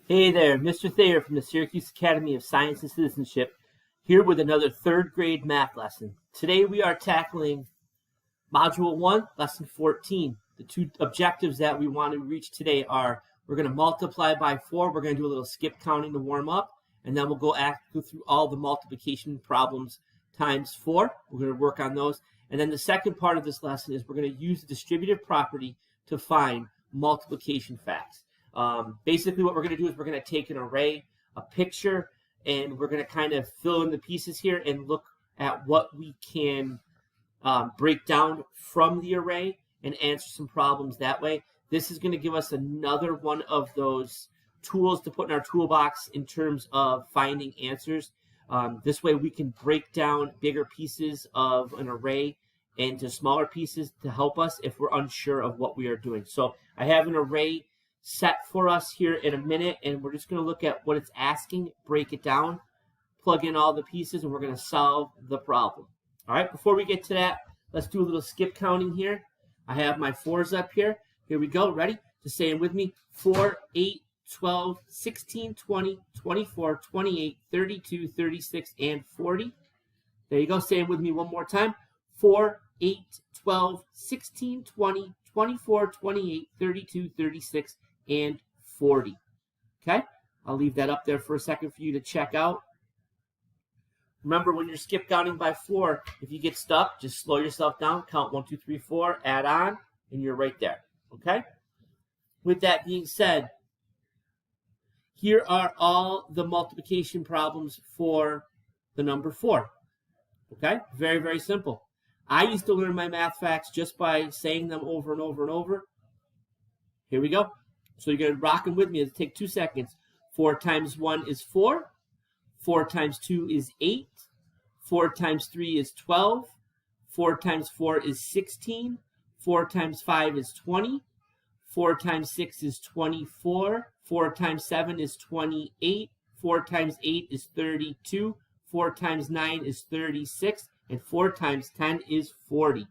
Hey there, Mr. Thayer from the Syracuse Academy of Science and Citizenship, here with another third grade math lesson. Today we are tackling Module 1, Lesson 14. The two objectives that we want to reach today are we're going to multiply by 4, we're going to do a little skip counting to warm up, and then we'll go through all the multiplication problems times 4. We're going to work on those. And then the second part of this lesson is we're going to use the distributive property to find multiplication facts. Basically what we're going to do is we're going to take an array, a picture, and we're going to kind of fill in the pieces here and look at what we can break down from the array and answer some problems that way. This is going to give us another one of those tools to put in our toolbox in terms of finding answers. This way we can break down bigger pieces of an array into smaller pieces to help us if we're unsure of what we are doing. So I have an array set for us here in a minute, and we're just going to look at what it's asking, break it down, plug in all the pieces, and we're going to solve the problem. All right, before we get to that, let's do a little skip counting here. I have my 4s up here. Here we go. Ready? Just say it with me. 4, 8, 12, 16, 20, 24, 28, 32, 36, and 40. There you go. Say it with me one more time. 4, 8, 12, 16, 20, 24, 28, 32, 36, and 40. Okay? I'll leave that up there for a second for you to check out. Remember, when you're skip counting by 4, if you get stuck, just slow yourself down, count 1, 2, 3, 4, add on, and you're right there. Okay? With that being said, here are all the multiplication problems for the number 4. Okay? Very, very simple. I used to learn my math facts just by saying them over and over and over. Here we go. So you're going to rock them with me. It'll take 2 seconds. 4 times 1 is 4. 4 times 2 is 8. 4 times 3 is 12. 4 times 4 is 16. 4 times 5 is 20. 4 times 6 is 24. 4 times 7 is 28. 4 times 8 is 32. 4 times 9 is 36. And 4 times 10 is 40.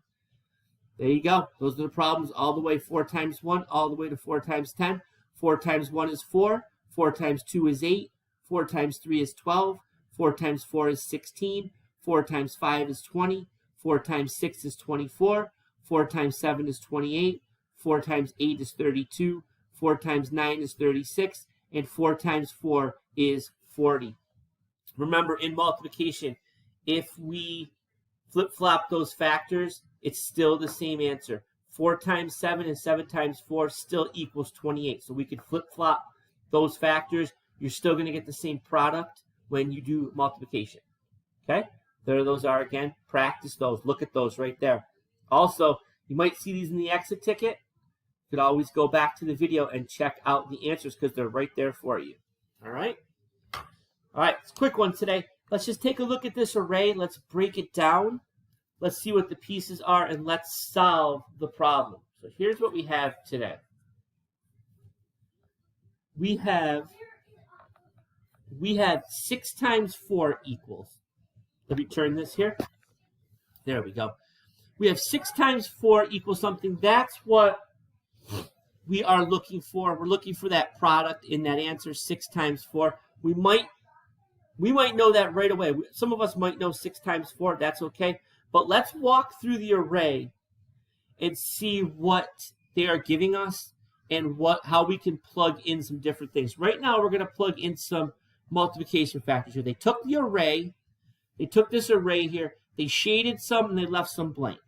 There you go. Those are the problems all the way 4 times 1, all the way to 4 times 10. 4 times 1 is 4. 4 times 2 is 8. 4 times 3 is 12. 4 times 4 is 16. 4 times 5 is 20. 4 times 6 is 24. 4 times 7 is 28. 4 times 8 is 32. 4 times 9 is 36. And 4 times 4 is 40. Remember, in multiplication, if we flip-flop those factors, it's still the same answer. 4 times 7 and 7 times 4 still equals 28. So we could flip-flop those factors. You're still going to get the same product when you do multiplication. Okay? There those are again. Practice those. Look at those right there. Also, you might see these in the exit ticket. You could always go back to the video and check out the answers because they're right there for you. All right? All right, it's a quick one today. Let's just take a look at this array. Let's break it down. Let's see what the pieces are, and let's solve the problem. So here's what we have today. We have 6 times 4 equals. Let me turn this here. There we go. We have 6 times 4 equals something. That's what we are looking for. We're looking for that product in that answer, 6 times 4. We might know that right away. Some of us might know 6 times 4. That's okay. But let's walk through the array and see what they are giving us and how we can plug in some different things. Right now, we're going to plug in some multiplication factors here. They took the array. They took this array here. They shaded some, and they left some blank.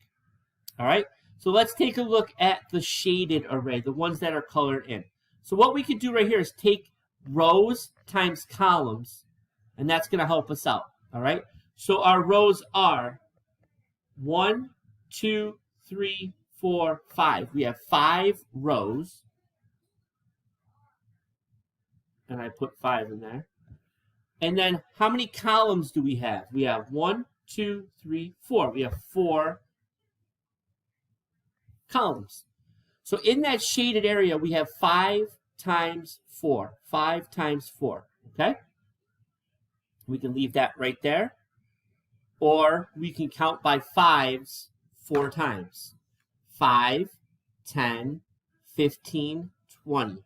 All right? So let's take a look at the shaded array, the ones that are colored in. So what we could do right here is take rows times columns, and that's going to help us out. All right? So our rows are 1, 2, 3, 4, 5. We have 5 rows. And I put 5 in there. And then how many columns do we have? We have 1, 2, 3, 4. We have 4 columns. So in that shaded area, we have 5 times 4. 5 times 4. Okay? We can leave that right there. Or we can count by 5s 4 times. 5, 10, 15, 20.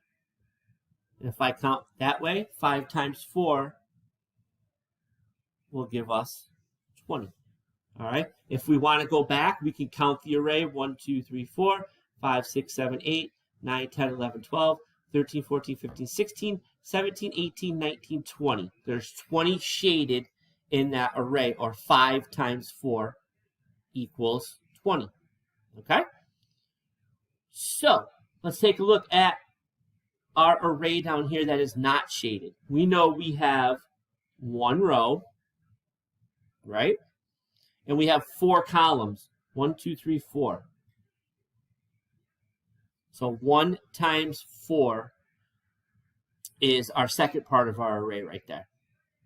And if I count that way, 5 times 4 will give us 20. All right. If we want to go back, we can count the array 1, 2, 3, 4, 5, 6, 7, 8, 9, 10, 11, 12, 13, 14, 15, 16, 17, 18, 19, 20. There's 20 shaded in that array, or 5 times 4 equals 20. Okay? So let's take a look at our array down here that is not shaded. We know we have one row, right? And we have 4 columns. 1, 2, 3, 4. So 1 times 4 is our second part of our array right there.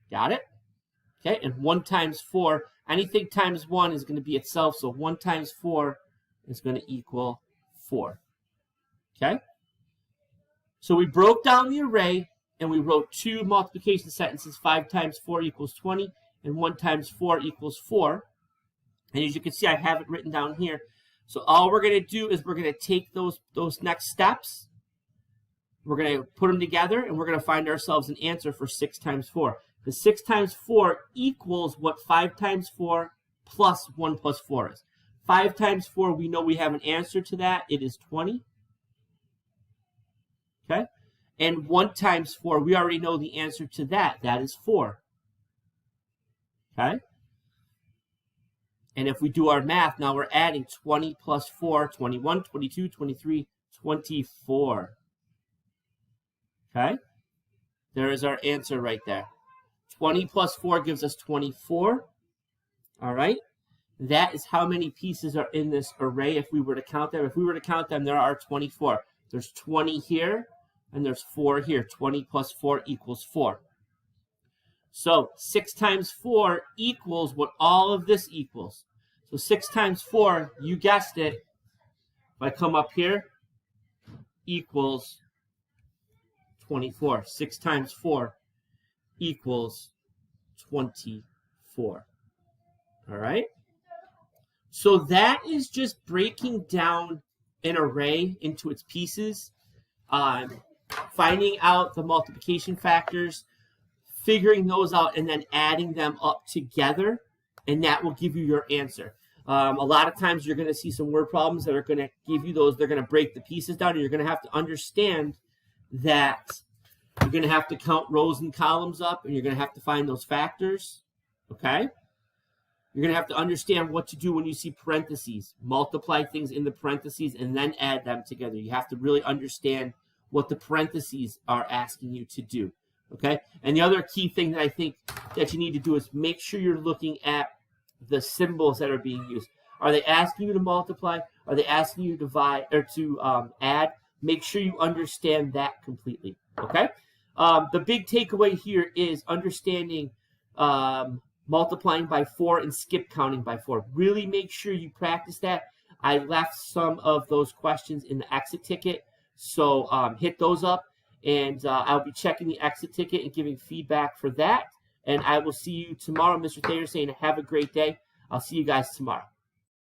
Got it? Okay, and 1 times 4, anything times 1 is going to be itself, so 1 times 4 is going to equal 4. Okay? So we broke down the array, and we wrote 2 multiplication sentences. 5 times 4 equals 20, and 1 times 4 equals 4. And as you can see, I have it written down here. So all we're going to do is we're going to take those next steps. We're going to put them together, and we're going to find ourselves an answer for 6 times 4. The 6 times 4 equals what 5 times 4 plus 1 plus 4 is. 5 times 4, we know we have an answer to that. It is 20. Okay? And 1 times 4, we already know the answer to that. That is 4. Okay? And if we do our math, now we're adding 20 plus 4, 21, 22, 23, 24. Okay? There is our answer right there. 20 plus 4 gives us 24. All right? That is how many pieces are in this array if we were to count them. If we were to count them, there are 24. There's 20 here, and there's 4 here. 20 plus 4 equals 4. So 6 times 4 equals what all of this equals. So 6 times 4, you guessed it, if I come up here, equals 24. 6 times 4 equals 24. All right? So that is just breaking down an array into its pieces, finding out the multiplication factors, figuring those out, and then adding them up together, and that will give you your answer. A lot of times you're going to see some word problems that are going to give you those. They're going to break the pieces down, and you're going to have to understand that you're going to have to count rows and columns up, and you're going to have to find those factors. Okay? You're going to have to understand what to do when you see parentheses. Multiply things in the parentheses and then add them together. You have to really understand what the parentheses are asking you to do. Okay? And the other key thing that I think that you need to do is make sure you're looking at the symbols that are being used. Are they asking you to multiply? Are they asking you to divide or to add? Make sure you understand that completely. Okay? The big takeaway here is understanding multiplying by 4 and skip counting by 4. Really make sure you practice that. I left some of those questions in the exit ticket, so hit those up, and I'll be checking the exit ticket and giving feedback for that. And I will see you tomorrow. Mr. Thayer saying have a great day. I'll see you guys tomorrow.